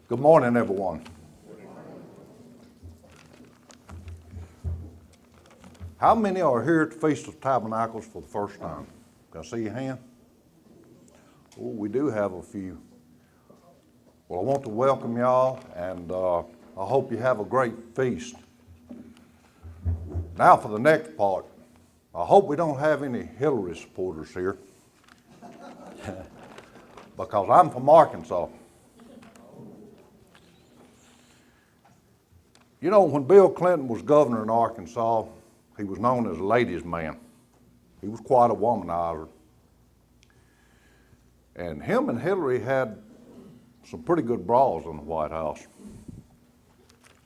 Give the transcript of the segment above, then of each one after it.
Good morning, everyone. How many are here at the Feast of Tabernacles for the first time? Can I see your hand? Oh, we do have a few. Well, I want to welcome y'all, and I hope you have a great feast. Now for the next part. I hope we don't have any Hillary supporters here, because I'm from Arkansas. You know, when Bill Clinton was governor in Arkansas, he was known as a ladies' man. He was quite a womanizer. And him and Hillary had some pretty good brawls in the White House.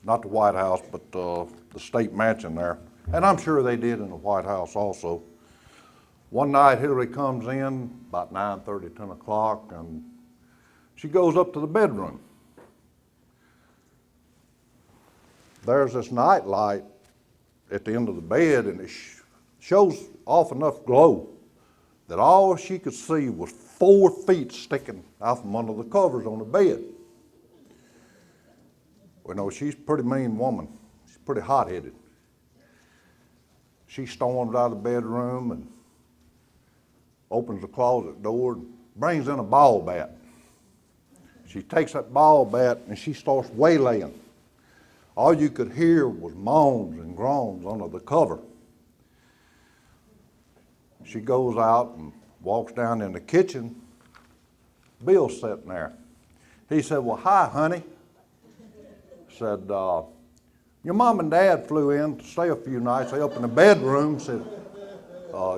Not the White House, but the state mansion there. And I'm sure they did in the White House also. One night Hillary comes in about 9:30, 10 o'clock, and she goes up to the bedroom. There's this night light at the end of the bed, and it shows off enough glow that all she could see was 4 feet sticking out from under the covers on the bed. Well, no, she's a pretty mean woman. She's pretty hot-headed. She storms out of the bedroom and opens the closet door and brings in a ball bat. She takes that ball bat and she starts waylaying. All you could hear was moans and groans under the cover. She goes out and walks down in the kitchen. Bill's sitting there. He said, "Well, hi, honey." Said, "Your mom and dad flew in to stay a few nights. They up in the bedroom." Said,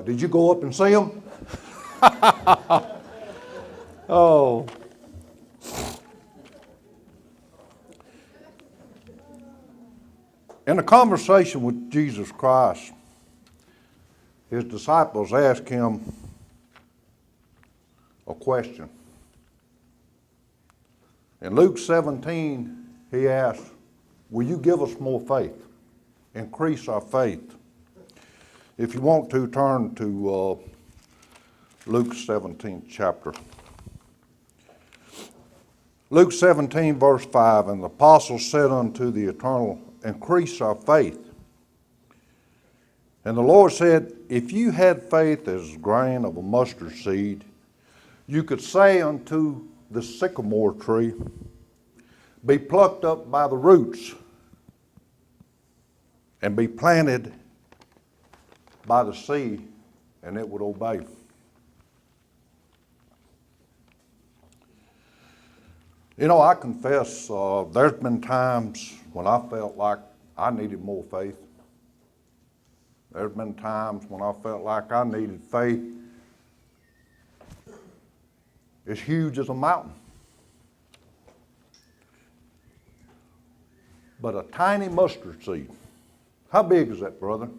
"Did you go up and see them?" Oh. In a conversation with Jesus Christ, his disciples asked him a question. In Luke 17, he asked, "Will you give us more faith? Increase our faith." If you want to, turn to Luke 17th chapter. Luke 17, verse 5, "And the apostles said unto the Eternal, Increase our faith. And the Lord said, If you had faith as a grain of a mustard seed, you could say unto the sycamore tree, Be plucked up by the roots and be planted by the sea, and it would obey." You know, I confess there's been times when I felt like I needed more faith. There's been times when I felt like I needed faith as huge as a mountain. But a tiny mustard seed. How big is that, brother?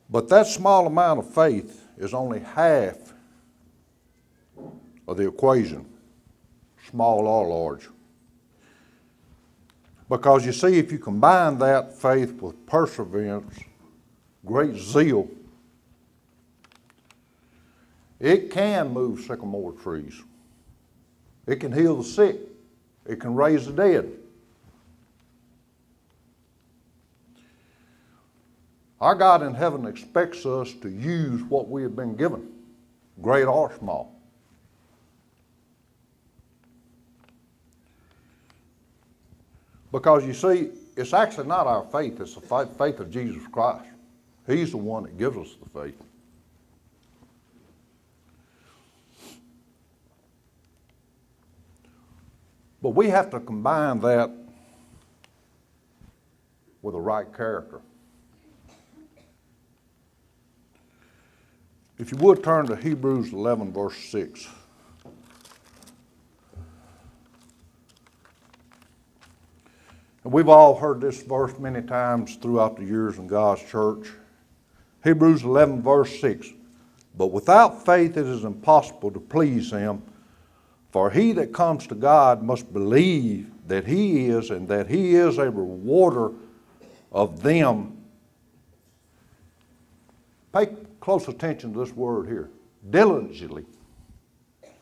But that small amount of faith is only half of the equation, small or large. Because you see, if you combine that faith with perseverance, great zeal, it can move sycamore trees. It can heal the sick. It can raise the dead. Our God in heaven expects us to use what we have been given, great or small. Because you see, it's actually not our faith, it's the faith of Jesus Christ. He's the one that gives us the faith. But we have to combine that with the right character. If you would turn to Hebrews 11, verse 6. And we've all heard this verse many times throughout the years in God's church. Hebrews 11, verse 6. "But without faith it is impossible to please him, for he that comes to God must believe that he is, and that he is a rewarder of them." Pay close attention to this word here. diligently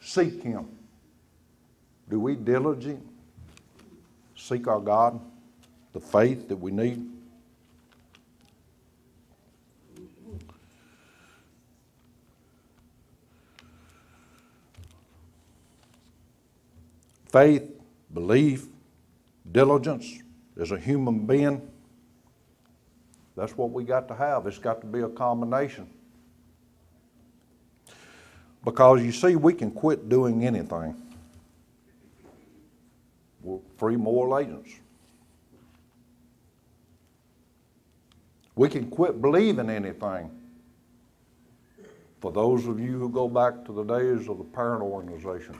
seek Him. Do we diligently seek our God, the faith that we need? Faith, belief, diligence as a human being, that's what we got to have. It's got to be a combination. Because you see, we can quit doing anything. We're free moral agents. We can quit believing anything. For those of you who go back to the days of the parent organization,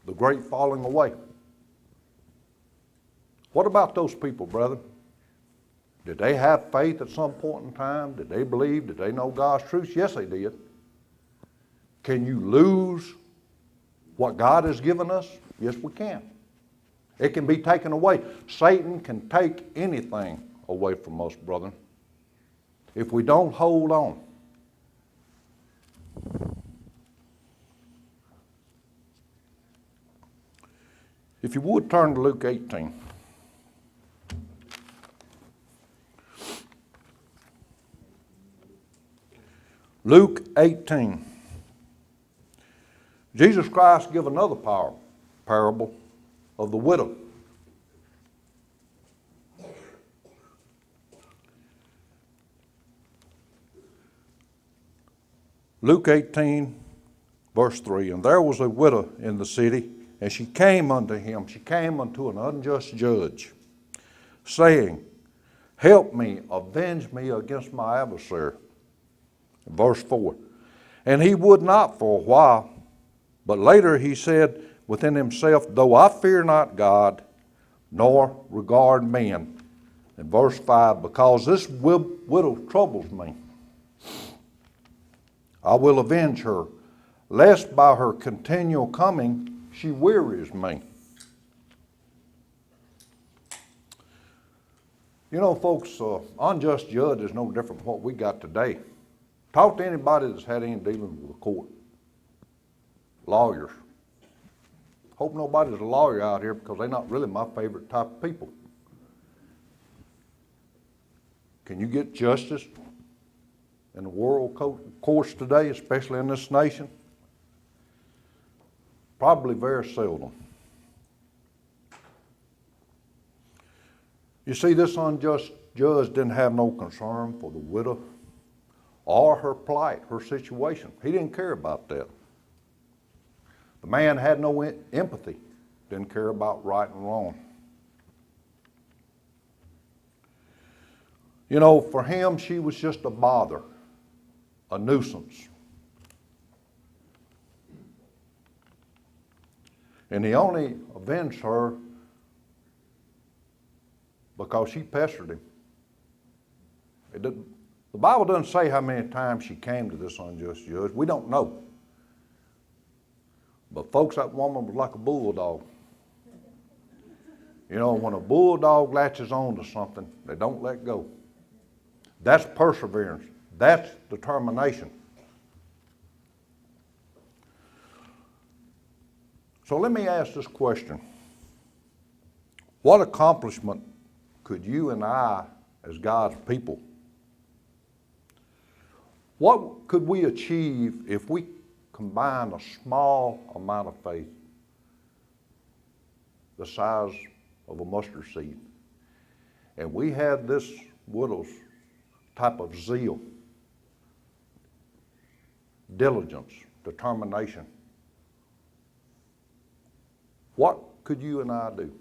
the great falling away. What about those people, brother? Did they have faith at some point in time? Did they believe? Did they know God's truth? Yes, they did. Can you lose what God has given us? Yes, we can. It can be taken away. Satan can take anything away from us, brother, if we don't hold on. If you would turn to Luke 18. Luke 18. Jesus Christ gave another parable of the widow. Luke 18, verse 3. And there was a widow in the city, and she came unto him. She came unto an unjust judge, saying, Help me, avenge me against my adversary. Verse 4. And he would not for a while, but later he said within himself, Though I fear not God, nor regard men. And verse 5, Because this widow troubles me, I will avenge her, lest by her continual coming she wearies me. You know, folks, unjust judge is no different from what we got today. Talk to anybody that's had any dealings with the court. Lawyers. Hope nobody's a lawyer out here because they're not really my favorite type of people. Can you get justice in the world courts today, especially in this nation? Probably very seldom. You see, this unjust judge didn't have no concern for the widow or her plight, her situation. He didn't care about that. The man had no empathy, didn't care about right and wrong. You know, for him, she was just a bother, a nuisance. And he only avenged her because she pestered him. The Bible doesn't say how many times she came to this unjust judge. We don't know. But folks, that woman was like a bulldog. You know, when a bulldog latches on to something, they don't let go. That's perseverance. That's determination. So let me ask this question. What accomplishment could you and I, as God's people, what could we achieve if we combine a small amount of faith, the size of a mustard seed, and we had this widow's type of zeal, diligence, determination? What could you and I do?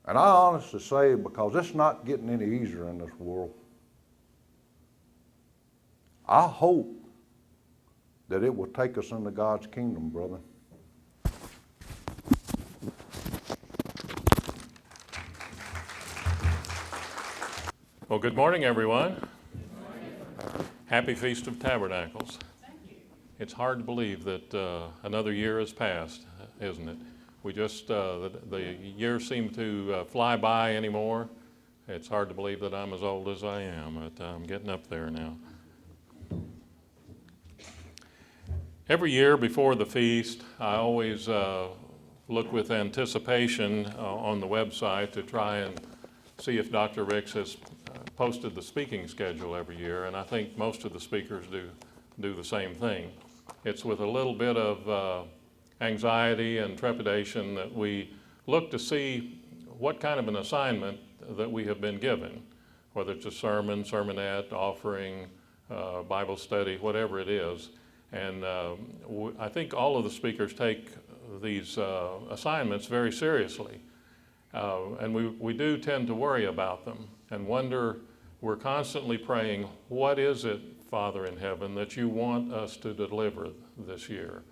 And I honestly say, because it's not getting any easier in this world, I hope that it will take us into God's kingdom, brother. Well, good morning, everyone. Good morning. Happy Feast of Tabernacles. Thank you. It's hard to believe that another year has passed, isn't it? We just, the years seem to fly by anymore. It's hard to believe that I'm as old as I am, but I'm getting up there now. Every year before the feast, I always look with anticipation on the website to try and see if Dr. Ricks has posted the speaking schedule every year, and I think most of the speakers do the same thing. It's with a little bit of anxiety and trepidation that we look to see what kind of an assignment that we have been given, whether it's a sermon, sermonette, offering, Bible study, whatever it is. And I think all of the speakers take these assignments very seriously. And we do tend to worry about them and wonder, we're constantly praying, what is it, Father in heaven, that you want us to deliver this year?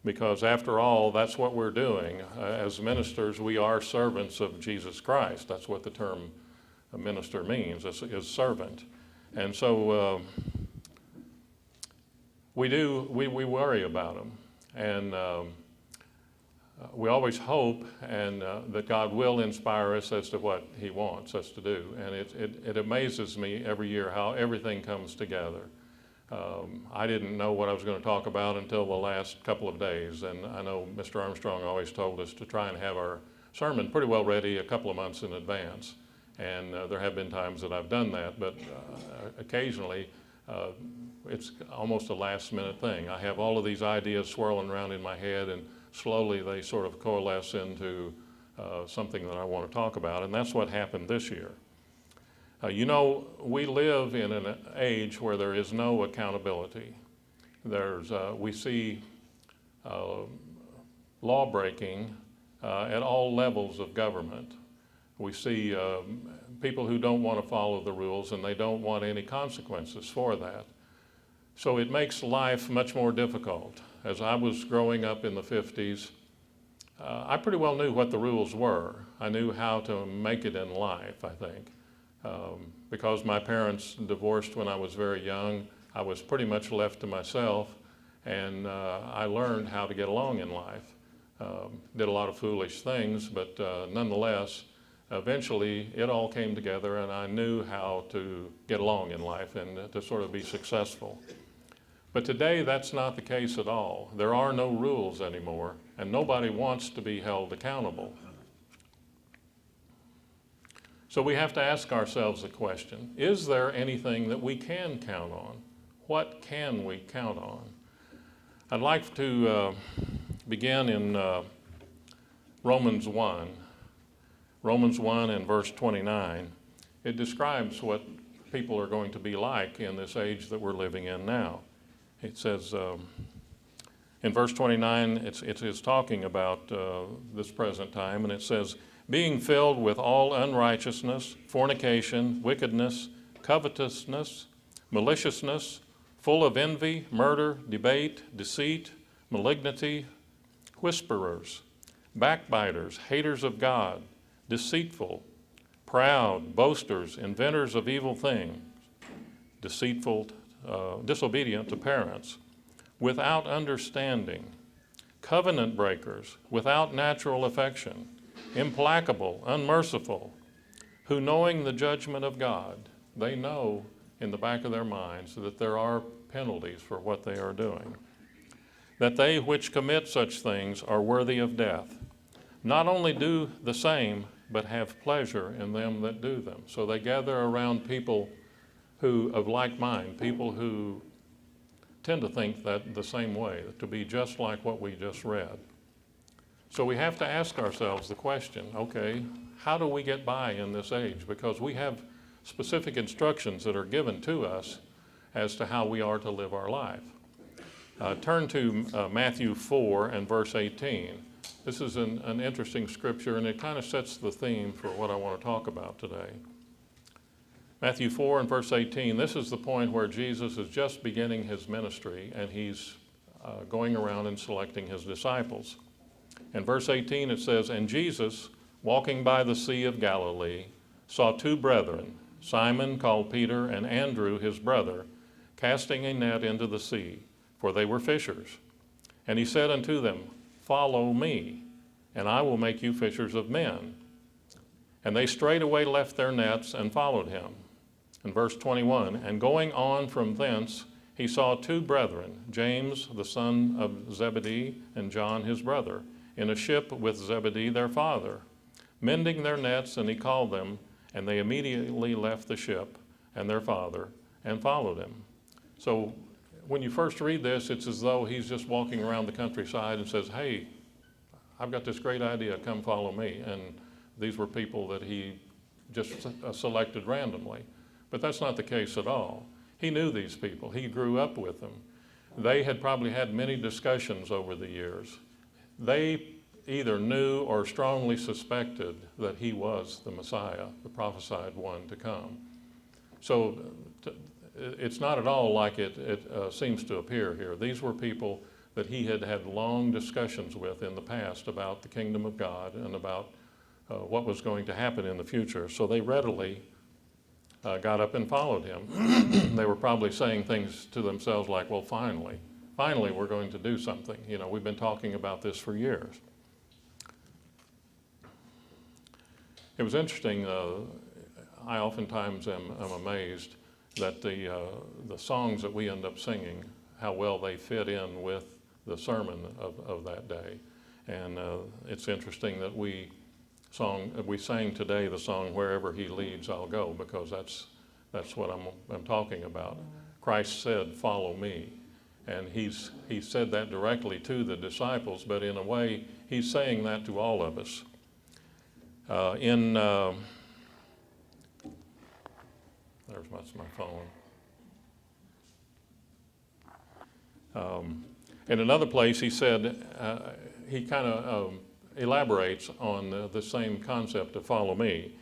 Because after all, that's what we're doing. As ministers, we are servants of Jesus Christ. That's what the term minister means, is servant. And so we worry about them. And we always hope and that God will inspire us as to what he wants us to do. And it amazes me every year how everything comes together. I didn't know what I was going to talk about until the last couple of days, and I know Mr. Armstrong always told us to try and have our sermon pretty well ready a couple of months in advance, and there have been times that I've done that, but occasionally it's almost a last-minute thing. I have all of these ideas swirling around in my head, and slowly they sort of coalesce into something that I want to talk about, and that's what happened this year. You know, we live in an age where there is no accountability. We see law breaking at all levels of government. We see people who don't want to follow the rules, and they don't want any consequences for that. So it makes life much more difficult. As I was growing up in the 50s, I pretty well knew what the rules were. I knew how to make it in life, I think. Because my parents divorced when I was very young, I was pretty much left to myself, and I learned how to get along in life. Did a lot of foolish things, but nonetheless, eventually it all came together, and I knew how to get along in life and to sort of be successful. But today, that's not the case at all. There are no rules anymore, and nobody wants to be held accountable. So we have to ask ourselves the question, is there anything that we can count on? What can we count on? I'd like to begin in Romans 1. Romans 1 and verse 29. It describes what people are going to be like in this age that we're living in now. It says, in verse 29, it is talking about this present time, and it says, being filled with all unrighteousness, fornication, wickedness, covetousness, maliciousness, full of envy, murder, debate, deceit, malignity, whisperers, backbiters, haters of God, deceitful, proud, boasters, inventors of evil things, disobedient to parents, without understanding, covenant breakers, without natural affection, implacable, unmerciful, who knowing the judgment of God, they know in the back of their minds that there are penalties for what they are doing, that they which commit such things are worthy of death, not only do the same, but have pleasure in them that do them. So they gather around people who of like mind, people who tend to think that the same way, to be just like what we just read. So we have to ask ourselves the question, okay, how do we get by in this age? Because we have specific instructions that are given to us as to how we are to live our life. Turn to Matthew 4 and verse 18. This is an interesting scripture, and it kind of sets the theme for what I want to talk about today. Matthew 4 and verse 18, this is the point where Jesus is just beginning his ministry, and he's going around and selecting his disciples. In verse 18 it says, and Jesus, walking by the Sea of Galilee, saw two brethren, Simon called Peter and Andrew his brother, casting a net into the sea, for they were fishers. And he said unto them, follow me, and I will make you fishers of men. And they straightway left their nets and followed him. In verse 21, and going on from thence, he saw two brethren, James the son of Zebedee and John his brother, in a ship with Zebedee their father, mending their nets, and he called them, and they immediately left the ship and their father and followed him. So when you first read this, it's as though he's just walking around the countryside and says, hey, I've got this great idea, come follow me. And these were people that he just selected randomly. But that's not the case at all. He knew these people. He grew up with them. They had probably had many discussions over the years. They either knew or strongly suspected that he was the Messiah, the prophesied one to come. So it's not at all like it seems to appear here. These were people that he had had long discussions with in the past about the kingdom of God and about what was going to happen in the future. So they readily got up and followed him. They were probably saying things to themselves like, well, finally we're going to do something. You know, we've been talking about this for years. It was interesting. I oftentimes am amazed that the songs that we end up singing, how well they fit in with the sermon of that day. And it's interesting that we sang today the song, Wherever He Leads, I'll Go, because that's what I'm talking about. Christ said, follow me. And he said that directly to the disciples, but in a way, he's saying that to all of us. There's my phone. In another place, he said, he kind of elaborates on the same concept of follow me.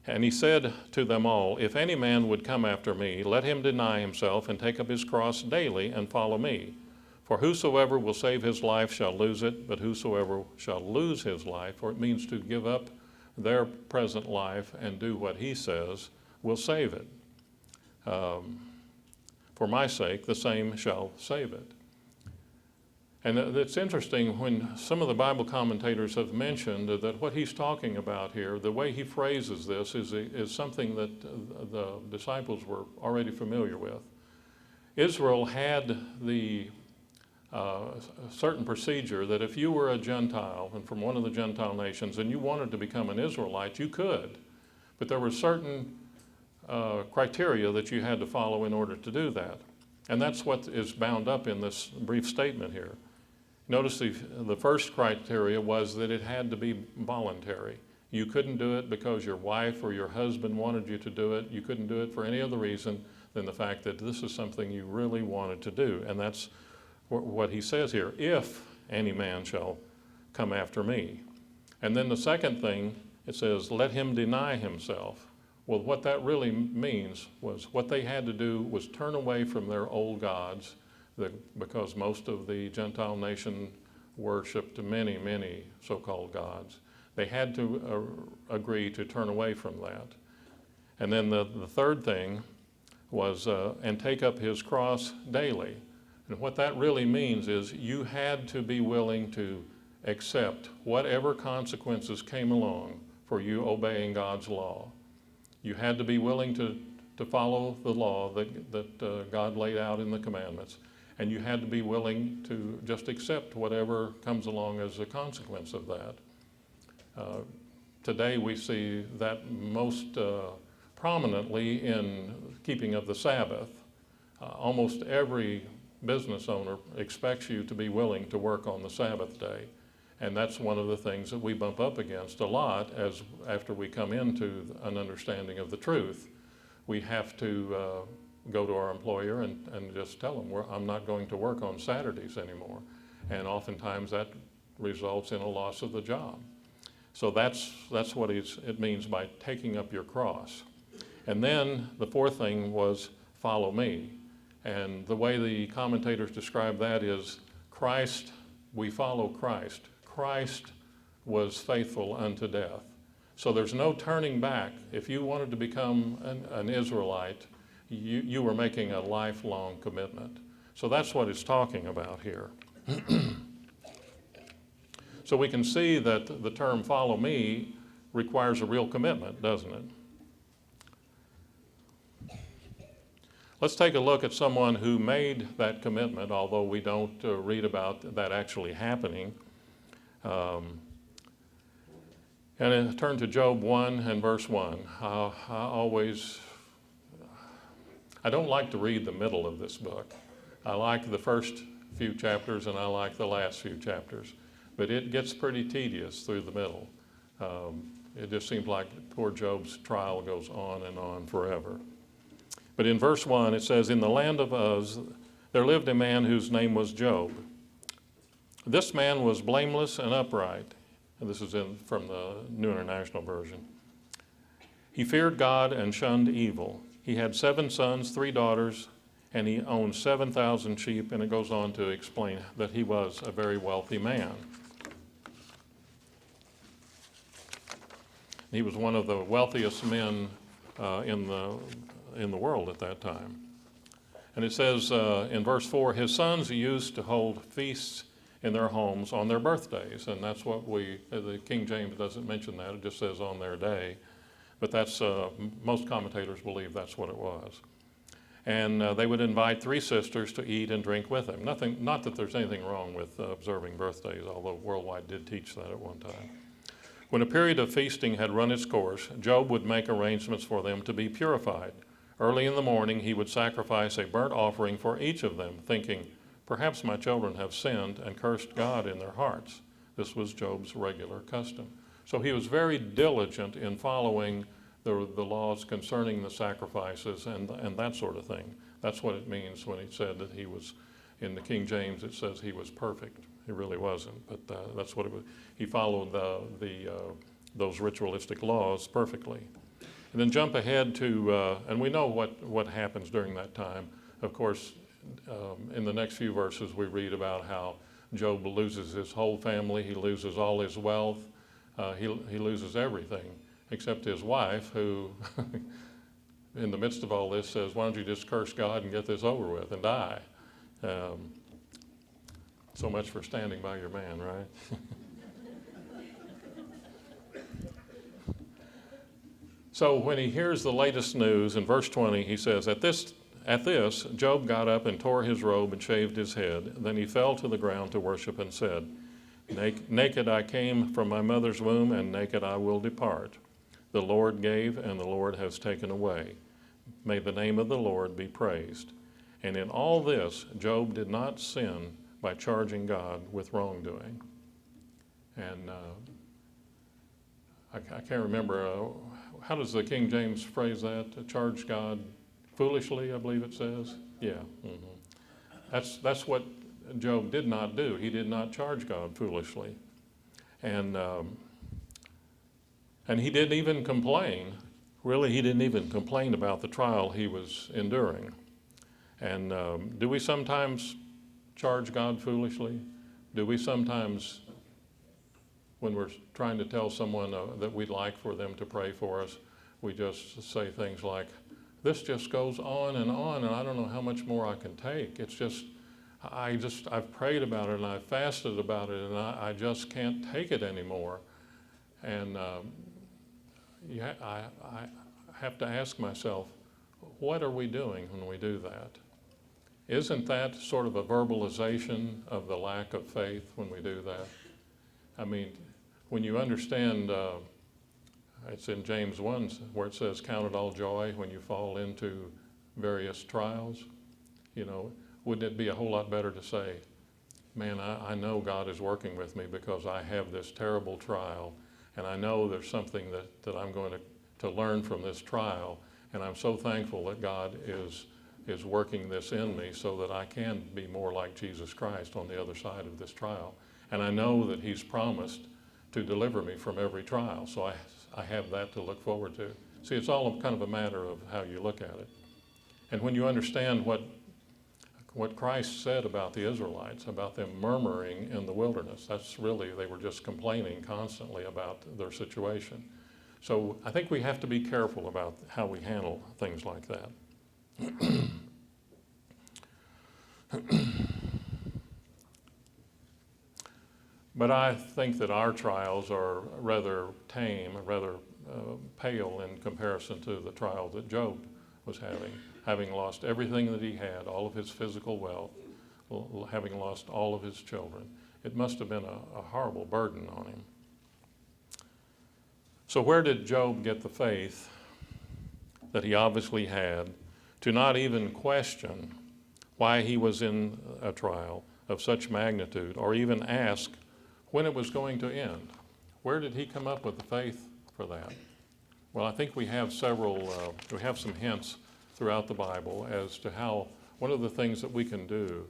And he said to them all, if any man would come after me, let him deny himself and take up his cross daily and follow me. For whosoever will save his life shall lose it, but whosoever shall lose his life, or it means to give up their present life and do what he says, will save it. For my sake, the same shall save it. And it's interesting when some of the Bible commentators have mentioned that what he's talking about here, the way he phrases this is something that the disciples were already familiar with. Israel had the certain procedure that if you were a Gentile and from one of the Gentile nations and you wanted to become an Israelite, you could. But there were certain criteria that you had to follow in order to do that. And that's what is bound up in this brief statement here. Notice the first criteria was that it had to be voluntary. You couldn't do it because your wife or your husband wanted you to do it. You couldn't do it for any other reason than the fact that this is something you really wanted to do. And that's what he says here, if any man shall come after me. And then the second thing, it says, let him deny himself. Well, what that really means was what they had to do was turn away from their old gods, because most of the Gentile nation worshiped many, many so-called gods. They had to agree to turn away from that. And then the third thing was, and take up his cross daily. And what that really means is you had to be willing to accept whatever consequences came along for you obeying God's law. You had to be willing to follow the law that God laid out in the commandments. And you had to be willing to just accept whatever comes along as a consequence of that. Today we see that most prominently in keeping of the Sabbath. Almost every business owner expects you to be willing to work on the Sabbath day. And that's one of the things that we bump up against a lot after we come into an understanding of the truth. We have to go to our employer and just tell them, I'm not going to work on Saturdays anymore. And oftentimes that results in a loss of the job. So that's what it means by taking up your cross. And then the fourth thing was follow me. And the way the commentators describe that is Christ, we follow Christ. Christ was faithful unto death. So there's no turning back. If you wanted to become an Israelite, you were making a lifelong commitment. So that's what it's talking about here. So we can see that the term follow me requires a real commitment, doesn't it? Let's take a look at someone who made that commitment, although we don't read about that actually happening. And turn to Job 1 and verse 1. I don't like to read the middle of this book. I like the first few chapters and I like the last few chapters. But it gets pretty tedious through the middle. It just seems like poor Job's trial goes on forever. But in verse 1 it says, "In the land of Uz there lived a man whose name was Job. This man was blameless and upright." And this is from the New International Version. "He feared God and shunned evil. He had 7 sons, 3 daughters, and he owned 7,000 sheep." And it goes on to explain that he was a very wealthy man. He was one of the wealthiest men in the world at that time. And it says in verse 4, "His sons used to hold feasts in their homes on their birthdays." And that's what the King James doesn't mention that, it just says on their day. But that's, most commentators believe that's what it was. And they would invite 3 sisters to eat and drink with them. Not that there's anything wrong with observing birthdays, although Worldwide did teach that at one time. When a period of feasting had run its course, Job would make arrangements for them to be purified. Early in the morning, he would sacrifice a burnt offering for each of them, thinking, "Perhaps my children have sinned and cursed God in their hearts." This was Job's regular custom. So he was very diligent in following the laws concerning the sacrifices and that sort of thing. That's what it means when he said that he was, in the King James it says he was perfect. He really wasn't, but that's what it was. He followed those ritualistic laws perfectly. And then jump ahead to, and we know what happens during that time. Of course, in the next few verses we read about how Job loses his whole family, he loses all his wealth, he loses everything except his wife, who in the midst of all this says, "Why don't you just curse God and get this over with and die?" So much for standing by your man, right? So when he hears the latest news, in verse 20, he says, At this, Job got up and tore his robe and shaved his head. Then he fell to the ground to worship and said, Naked I came from my mother's womb, and naked I will depart. The Lord gave, and the Lord has taken away. May the name of the Lord be praised." And in all this, Job did not sin by charging God with wrongdoing. And I can't remember, how does the King James phrase that? To charge God foolishly, I believe it says. Yeah. Mm-hmm. That's what Job did not do. He did not charge God foolishly. And he didn't even complain. Really, he didn't even complain about the trial he was enduring. And do we sometimes charge God foolishly? Do we sometimes, when we're trying to tell someone that we'd like for them to pray for us, we just say things like, "This just goes on, and I don't know how much more I can take. It's just, I've prayed about it and I've fasted about it, and I just can't take it anymore." And I have to ask myself, what are we doing when we do that? Isn't that sort of a verbalization of the lack of faith when we do that? I mean, when you understand, it's in James 1 where it says, "Count it all joy when you fall into various trials." Wouldn't it be a whole lot better to say, "Man, I know God is working with me because I have this terrible trial, and I know there's something that I'm going to learn from this trial, and I'm so thankful that God is working this in me so that I can be more like Jesus Christ on the other side of this trial. And I know that He's promised to deliver me from every trial, so I have that to look forward to." See, it's all kind of a matter of how you look at it. And when you understand what Christ said about the Israelites, about them murmuring in the wilderness, that's really, they were just complaining constantly about their situation. So I think we have to be careful about how we handle things like that. But I think that our trials are rather tame, rather pale in comparison to the trial that Job was having lost everything that he had, all of his physical wealth, having lost all of his children. It must have been a horrible burden on him. So where did Job get the faith that he obviously had to not even question why he was in a trial of such magnitude, or even ask when it was going to end? Where did he come up with the faith for that? Well, I think we have some hints throughout the Bible as to how, one of the things that we can do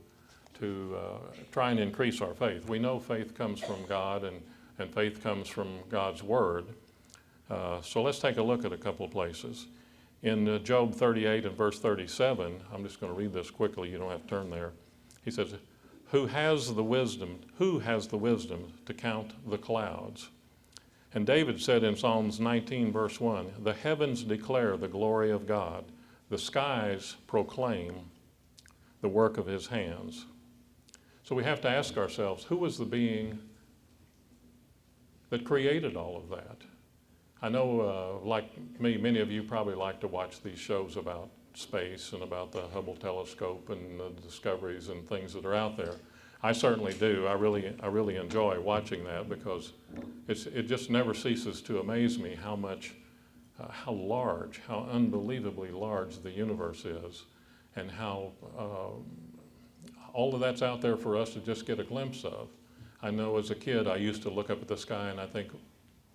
to try and increase our faith. We know faith comes from God, and faith comes from God's Word. So let's take a look at a couple of places. In Job 38 and verse 37, I'm just going to read this quickly, you don't have to turn there. He says, who has the wisdom to count the clouds? And David said in Psalms 19 verse 1, the heavens declare the glory of God, the skies proclaim the work of his hands. So we have to ask ourselves, who was the being that created all of that? I know, like me, many of you probably like to watch these shows about space and about the Hubble telescope and the discoveries and things that are out there. I certainly do. I really enjoy watching that, because it just never ceases to amaze me how large, how unbelievably large the universe is, and how all of that's out there for us to just get a glimpse of. I know as a kid I used to look up at the sky and I think,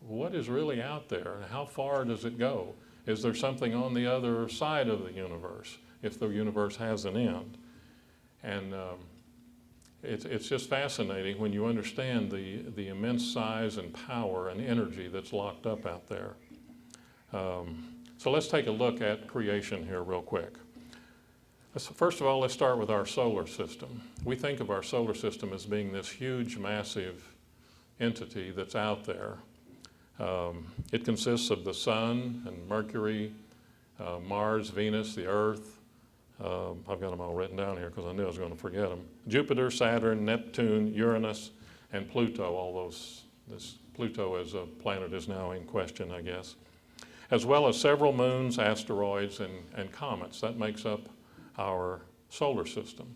what is really out there, and how far does it go? Is there something on the other side of the universe, if the universe has an end? And it's just fascinating when you understand the immense size and power and energy that's locked up out there. So let's take a look at creation here real quick. First of all, let's start with our solar system. We think of our solar system as being this huge, massive entity that's out there. It consists of the sun and Mercury, Mars, Venus, the Earth. I've got them all written down here because I knew I was going to forget them. Jupiter, Saturn, Neptune, Uranus, and Pluto. Pluto as a planet is now in question, I guess. As well as several moons, asteroids, and comets. That makes up our solar system.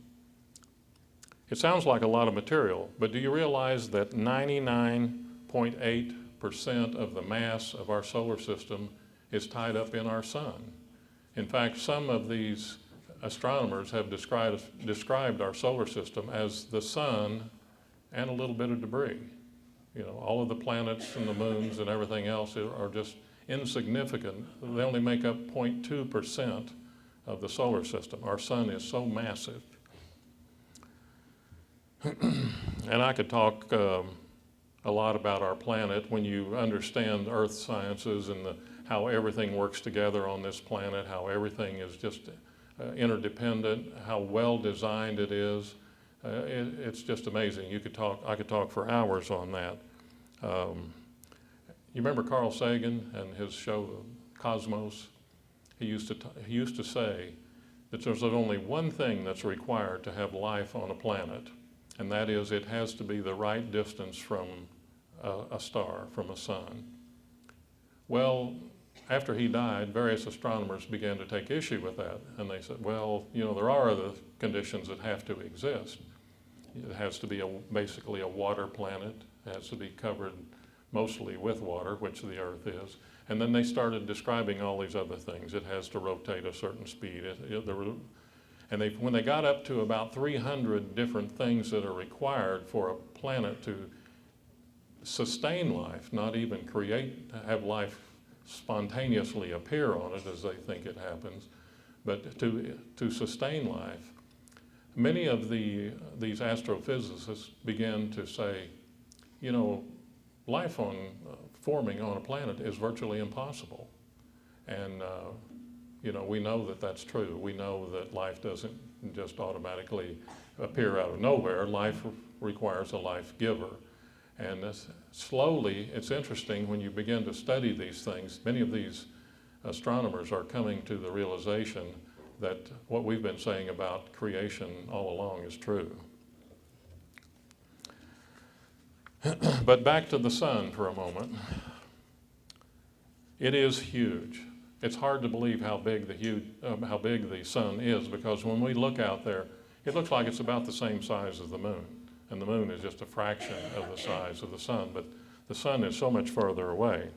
It sounds like a lot of material, but do you realize that 99.8% of the mass of our solar system is tied up in our sun? In fact, some of these astronomers have described our solar system as the sun and a little bit of debris. You know, all of the planets and the moons and everything else are just insignificant. They only make up 0.2% of the solar system. Our sun is so massive. And I could talk a lot about our planet when you understand earth sciences and how everything works together on this planet, how everything is just interdependent, how well designed it is. It's just amazing. I could talk for hours on that. You remember Carl Sagan and his show Cosmos? He used to say that there's only one thing that's required to have life on a planet, and that is it has to be the right distance from a star, from a sun. Well, after he died, various astronomers began to take issue with that, and they said, well, you know, there are other conditions that have to exist. It has to be basically a water planet. It has to be covered mostly with water, which the Earth is. And then they started describing all these other things. It has to rotate a certain speed. When they got up to about 300 different things that are required for a planet to sustain life, not even have life spontaneously appear on it as they think it happens, but to sustain life, many of these astrophysicists began to say, you know, life forming on a planet is virtually impossible. And you know, we know that that's true. We know that life doesn't just automatically appear out of nowhere. Life requires a life giver. And slowly, it's interesting when you begin to study these things, many of these astronomers are coming to the realization that what we've been saying about creation all along is true. But back to the sun for a moment. It is huge. It's hard to believe how big the sun is, because when we look out there, it looks like it's about the same size as the moon. And the moon is just a fraction of the size of the sun, but the sun is so much further away.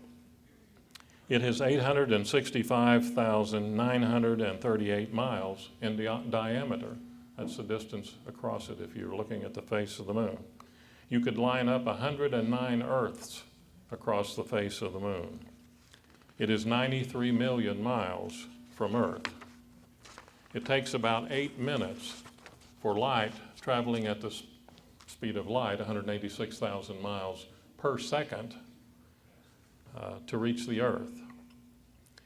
It is 865,938 miles in diameter. That's the distance across it if you're looking at the face of the moon. You could line up 109 Earths across the face of the moon. It is 93 million miles from Earth. It takes about 8 minutes for light traveling at the speed of light, 186,000 miles per second, to reach the Earth.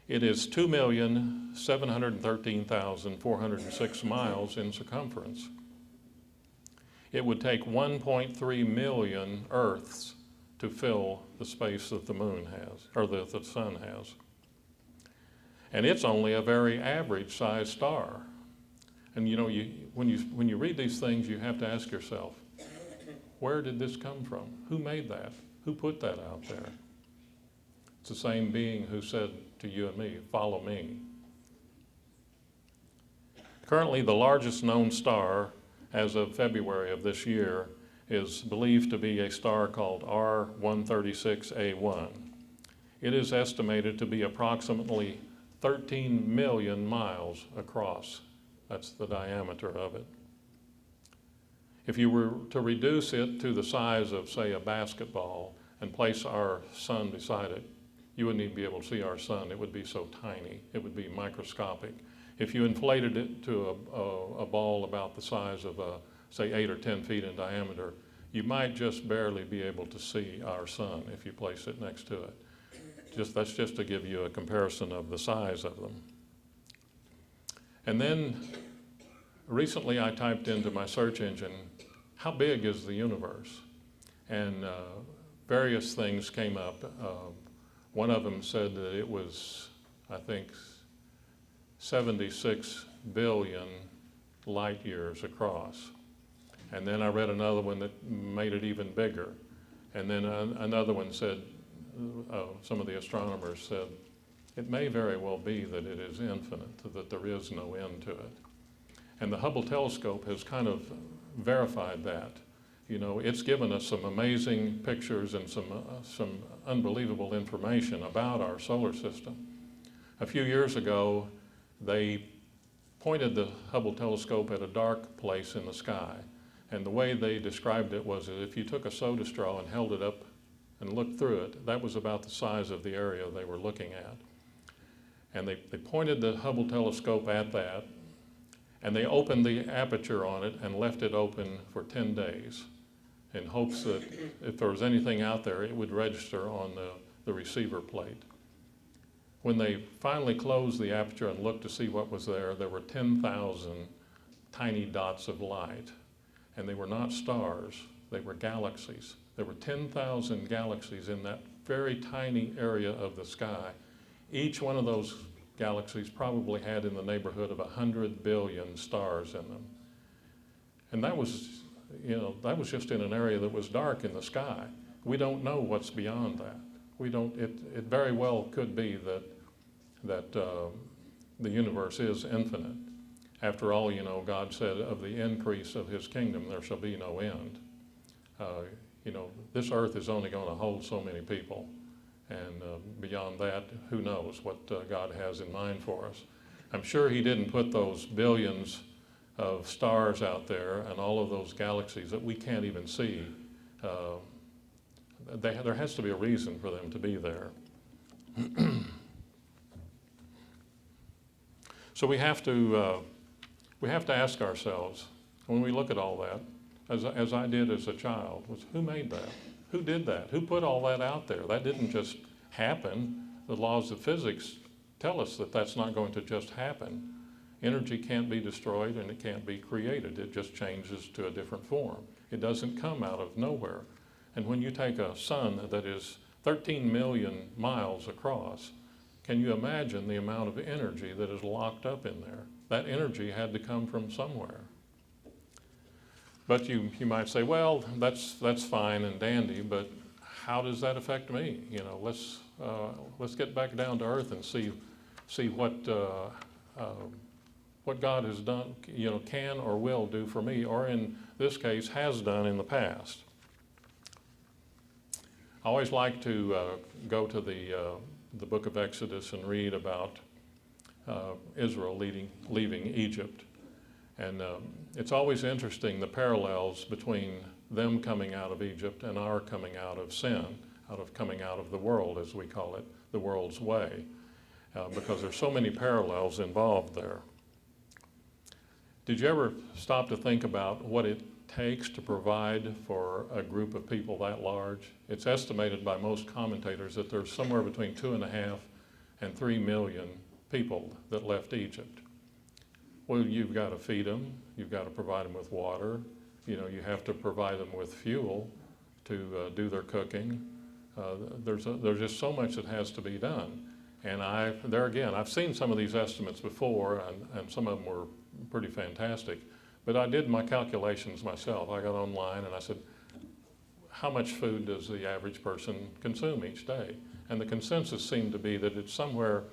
It is 2,713,406 miles in circumference. It would take 1.3 million Earths to fill the space that the moon has, or that the sun has. And it's only a very average sized star. And you know, when you read these things, you have to ask yourself, where did this come from? Who made that? Who put that out there? It's the same being who said to you and me, follow me. Currently, the largest known star as of February of this year is believed to be a star called R136A1. It is estimated to be approximately 13 million miles across. That's the diameter of it. If you were to reduce it to the size of, say, a basketball and place our sun beside it, you wouldn't even be able to see our sun. It would be so tiny. It would be microscopic. If you inflated it to a ball about the size of, say, 8 or 10 feet in diameter, you might just barely be able to see our sun if you place it next to it. That's just to give you a comparison of the size of them. And then recently I typed into my search engine, how big is the universe? And various things came up. One of them said that it was, I think, 76 billion light years across. And then I read another one that made it even bigger. And then another one said, some of the astronomers said, it may very well be that it is infinite, that there is no end to it. And the Hubble telescope has kind of verified that. You know, it's given us some amazing pictures and some unbelievable information about our solar system. A few years ago, they pointed the Hubble telescope at a dark place in the sky. And the way they described it was that if you took a soda straw and held it up and looked through it, that was about the size of the area they were looking at. And they pointed the Hubble telescope at that, and they opened the aperture on it and left it open for 10 days in hopes that if there was anything out there, it would register on the receiver plate. When they finally closed the aperture and looked to see what was there, there were 10,000 tiny dots of light. And they were not stars, they were galaxies. There were 10,000 galaxies in that very tiny area of the sky. Each one of those galaxies probably had in the neighborhood of 100 billion stars in them. And that was, you know, that was just in an area that was dark in the sky. We don't know what's beyond that. It very well could be that the universe is infinite. After all, you know, God said, of the increase of his kingdom, there shall be no end. You know, this earth is only going to hold so many people. And beyond that, who knows what God has in mind for us. I'm sure he didn't put those billions of stars out there and all of those galaxies that we can't even see. There has to be a reason for them to be there. So we have to ask ourselves, when we look at all that, as I did as a child, was who made that? Who did that? Who put all that out there? That didn't just happen. The laws of physics tell us that that's not going to just happen. Energy can't be destroyed and it can't be created. It just changes to a different form. It doesn't come out of nowhere. And when you take a sun that is 13 million miles across, can you imagine the amount of energy that is locked up in there? That energy had to come from somewhere. But you might say, well, that's fine and dandy, but how does that affect me? You know, let's get back down to earth and see what God has done, you know, can or will do for me, or in this case, has done in the past. I always like to go to the book of Exodus and read about Israel leaving Egypt. And it's always interesting, the parallels between them coming out of Egypt and our coming out of sin, coming out of the world, as we call it, the world's way, because there's so many parallels involved there. Did you ever stop to think about what it takes to provide for a group of people that large? It's estimated by most commentators that there's somewhere between 2.5 and 3 million people that left Egypt. Well, you've got to feed them, you've got to provide them with water, you know, you have to provide them with fuel to do their cooking. There's just so much that has to be done. And I've seen some of these estimates before, and some of them were pretty fantastic. But I did my calculations myself. I got online and I said, how much food does the average person consume each day? And the consensus seemed to be that it's somewhere,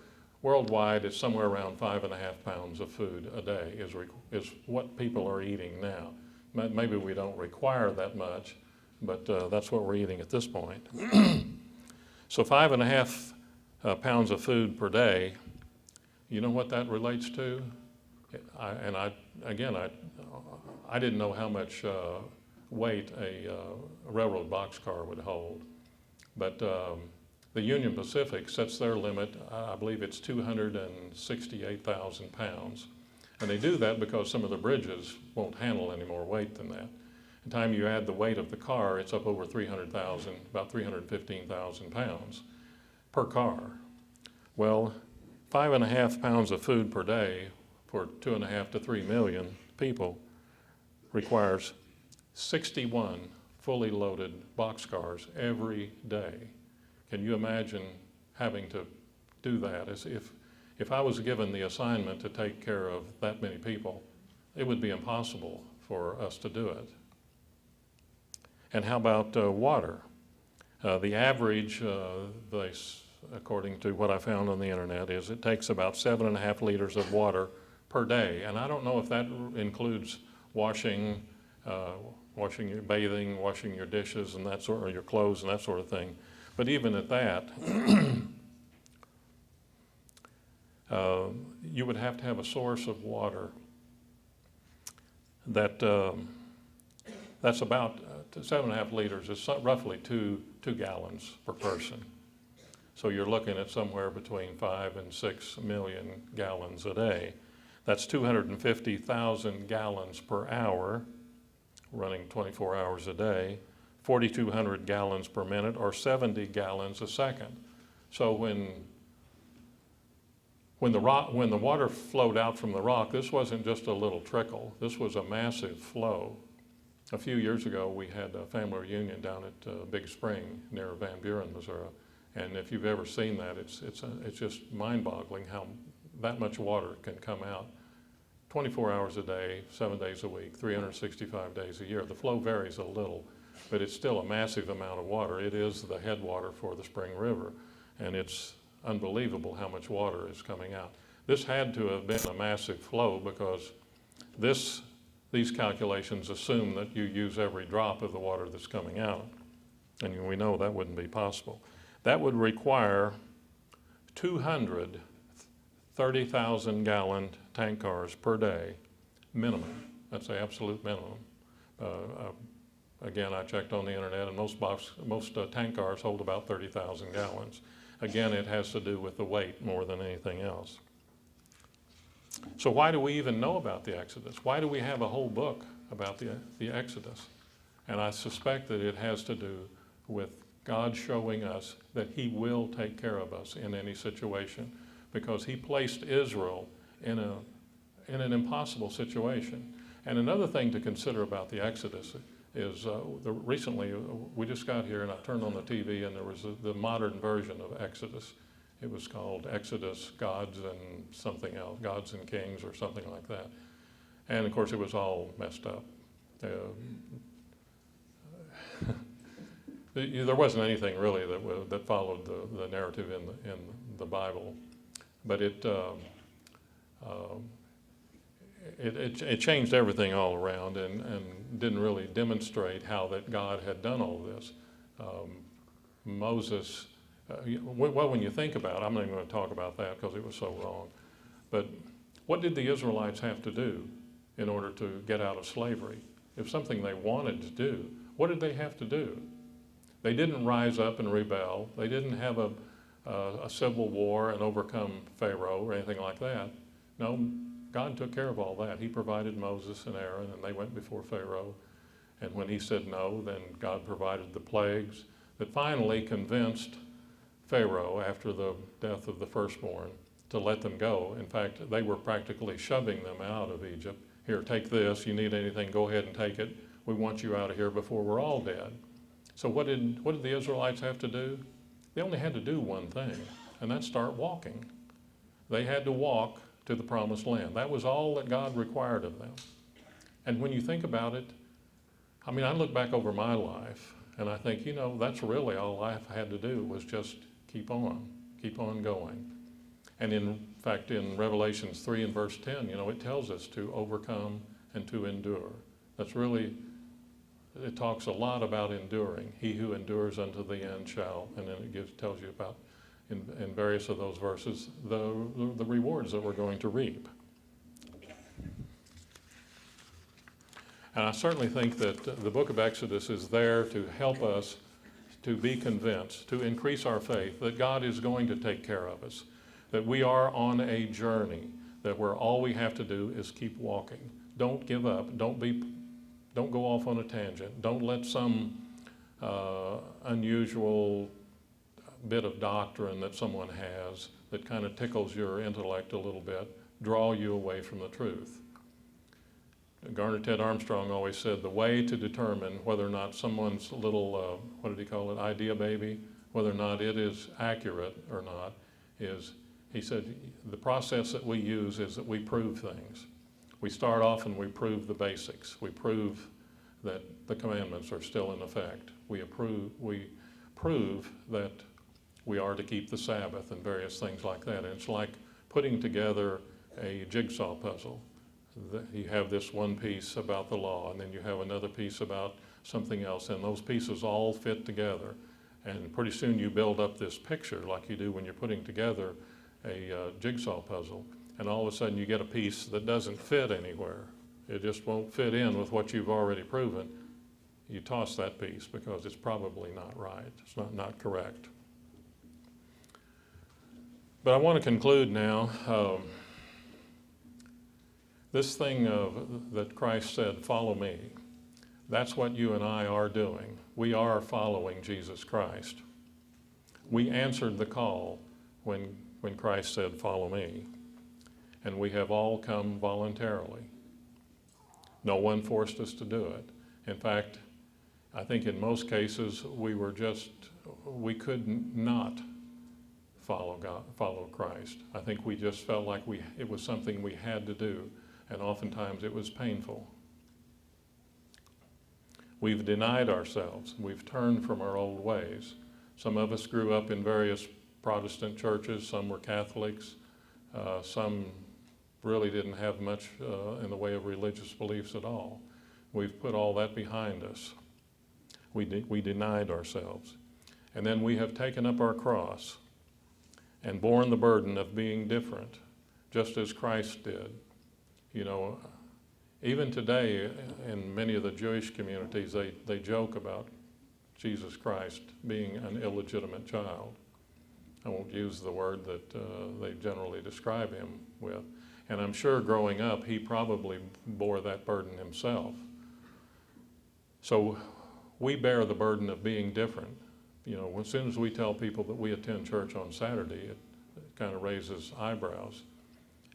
worldwide, it's somewhere around 5.5 pounds of food a day is what people are eating now. Maybe we don't require that much, but that's what we're eating at this point. So 5.5 pounds of food per day, you know what that relates to? I didn't know how much weight a railroad boxcar would hold, but the Union Pacific sets their limit, I believe it's 268,000 pounds. And they do that because some of the bridges won't handle any more weight than that. By the time you add the weight of the car, it's up over 300,000, about 315,000 pounds per car. Well, 5.5 pounds of food per day for 2.5 to 3 million people requires 61 fully loaded boxcars every day. Can you imagine having to do that? As if I was given the assignment to take care of that many people, it would be impossible for us to do it. And how about water? The average, according to what I found on the internet, is it takes about 7.5 liters of water per day. And I don't know if that includes washing your bathing, washing your dishes and that sort of, your clothes and that sort of thing. But even at that, you would have to have a source of water that's about 7.5 liters. It's roughly two gallons per person. So you're looking at somewhere between 5 and 6 million gallons a day. That's 250,000 gallons per hour, running 24 hours a day, 4,200 gallons per minute, or 70 gallons a second. So when the water flowed out from the rock, this wasn't just a little trickle. This was a massive flow. A few years ago, we had a family reunion down at Big Spring near Van Buren, Missouri. And if you've ever seen that, it's just mind-boggling how that much water can come out 24 hours a day, 7 days a week, 365 days a year. The flow varies a little, but it's still a massive amount of water. It is the headwater for the Spring River, and it's unbelievable how much water is coming out. This had to have been a massive flow because these calculations assume that you use every drop of the water that's coming out, and we know that wouldn't be possible. That would require 200 30,000 gallon tank cars per day, minimum. That's the absolute minimum. Again, I checked on the internet, and most tank cars hold about 30,000 gallons. Again, it has to do with the weight more than anything else. So why do we even know about the Exodus? Why do we have a whole book about the Exodus? And I suspect that it has to do with God showing us that He will take care of us in any situation, because He placed Israel in an impossible situation. And another thing to consider about the Exodus is recently we just got here and I turned on the TV and there was the modern version of Exodus. It was called Exodus, Gods and something else, Gods and Kings or something like that. And of course it was all messed up. There wasn't anything really that followed the narrative in the Bible, but it changed everything all around and didn't really demonstrate how that God had done all this. Moses, well, when you think about it, I'm not even going to talk about that because it was so wrong, but what did the Israelites have to do in order to get out of slavery? If something they wanted to do, what did they have to do? They didn't rise up and rebel. They didn't have a civil war and overcome Pharaoh or anything like that. No, God took care of all that. He provided Moses and Aaron, and they went before Pharaoh. And when he said no, then God provided the plagues that finally convinced Pharaoh, after the death of the firstborn, to let them go. In fact, they were practically shoving them out of Egypt. Here, take this. You need anything, go ahead and take it. We want you out of here before we're all dead. So what did the Israelites have to do? They only had to do one thing, and that's start walking. They had to walk to the promised land. That was all that God required of them. And when you think about it, I mean, I look back over my life, and I think, that's really all I had to do was just keep on going. And in fact, in Revelations 3 and verse 10, it tells us to overcome and to endure. That's really, it talks a lot about enduring. He who endures unto the end shall, and then it tells you about, in various of those verses, the rewards that we're going to reap. And I certainly think that the book of Exodus is there to help us to be convinced, to increase our faith that God is going to take care of us, that we are on a journey, that where all we have to do is keep walking. Don't give up. Don't go off on a tangent. Don't let some unusual bit of doctrine that someone has that kind of tickles your intellect a little bit draw you away from the truth. Garner Ted Armstrong always said the way to determine whether or not someone's little, what did he call it, idea baby, whether or not it is accurate or not, is, he said, the process that we use is that we prove things. We start off and we prove the basics. We prove that the commandments are still in effect. We prove that we are to keep the Sabbath and various things like that. And it's like putting together a jigsaw puzzle. You have this one piece about the law, and then you have another piece about something else, and those pieces all fit together. And pretty soon you build up this picture like you do when you're putting together a jigsaw puzzle, and all of a sudden you get a piece that doesn't fit anywhere. It just won't fit in with what you've already proven. You toss that piece because it's probably not right. It's not correct. But I want to conclude now. This thing that Christ said, follow me, that's what you and I are doing. We are following Jesus Christ. We answered the call when Christ said, follow me. And we have all come voluntarily. No one forced us to do it. In fact, I think in most cases we could not follow Christ. I think we just felt like it was something we had to do. And oftentimes it was painful. We've denied ourselves. We've turned from our old ways. Some of us grew up in various Protestant churches. Some were Catholics. Some really didn't have much in the way of religious beliefs at all. We've put all that behind us. We denied ourselves. And then we have taken up our cross and borne the burden of being different, just as Christ did. Even today in many of the Jewish communities, they joke about Jesus Christ being an illegitimate child. I won't use the word that they generally describe him with. And I'm sure growing up, he probably bore that burden himself. So we bear the burden of being different. As soon as we tell people that we attend church on Saturday, it kind of raises eyebrows.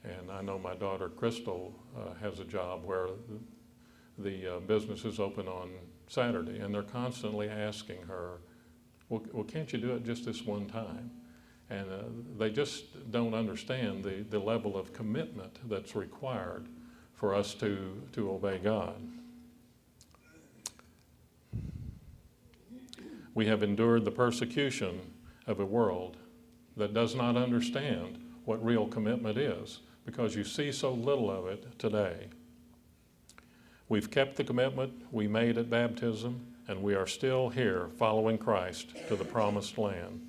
And I know my daughter Crystal has a job where the business is open on Saturday, and they're constantly asking her, well, can't you do it just this one time? And they just don't understand the level of commitment that's required for us to obey God. We have endured the persecution of a world that does not understand what real commitment is, because you see so little of it today. We've kept the commitment we made at baptism, and we are still here following Christ to the promised land,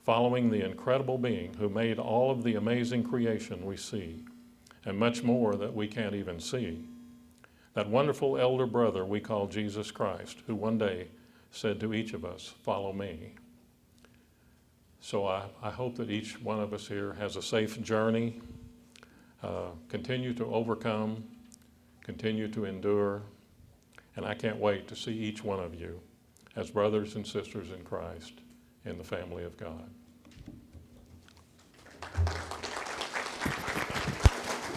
following the incredible being who made all of the amazing creation we see, and much more that we can't even see. That wonderful elder brother we call Jesus Christ, who one day said to each of us, "Follow me." So I hope that each one of us here has a safe journey, continue to overcome, continue to endure, and I can't wait to see each one of you as brothers and sisters in Christ in the family of God.